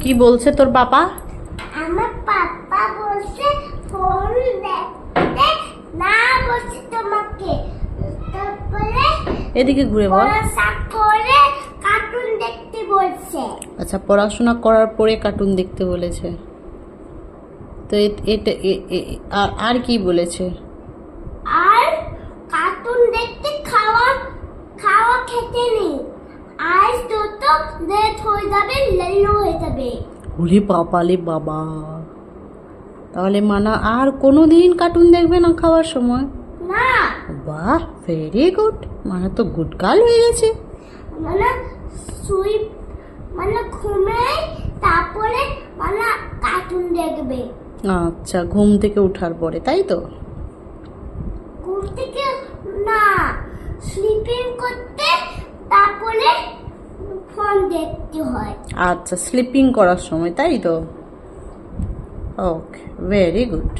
কি বলছে তোর পাপা? আমার পাপা বলছে ফোন দেখতে না বলছে তোমাকে, তারপরে এদিকে ঘুরে বল। পড়াশোনা করে কার্টুন দেখতে বলছে। আচ্ছা, পড়াশোনা করার পরে কার্টুন দেখতে বলেছে। তো এটা আর কি বলেছে? আর কার্টুন দেখতে খাওয়া খাওয়া খেতে নেই, আজ তো লেট হয়ে যাবে, লেট হয়ে যাবে। ওরে বাবালে বাবা, তাহলে মানা আর কোনোদিন কার্টুন দেখবে না খাওয়ার সময়? না, বাহ, ভেরি গুড, মানা তো গুড গার্ল হয়ে গেছে। মানে শুই মানে ঘুমে, তারপরে মানে কার্টুন দেখবে। আচ্ছা, ঘুম থেকে ওঠার পরে, তাই তো? ঘুম থেকে না, স্লিপিং করতে তারপরে ফোন দেখতে হয়। আচ্ছা, স্লিপিং করার সময়, তাই তো? ওকে, ভেরি গুড।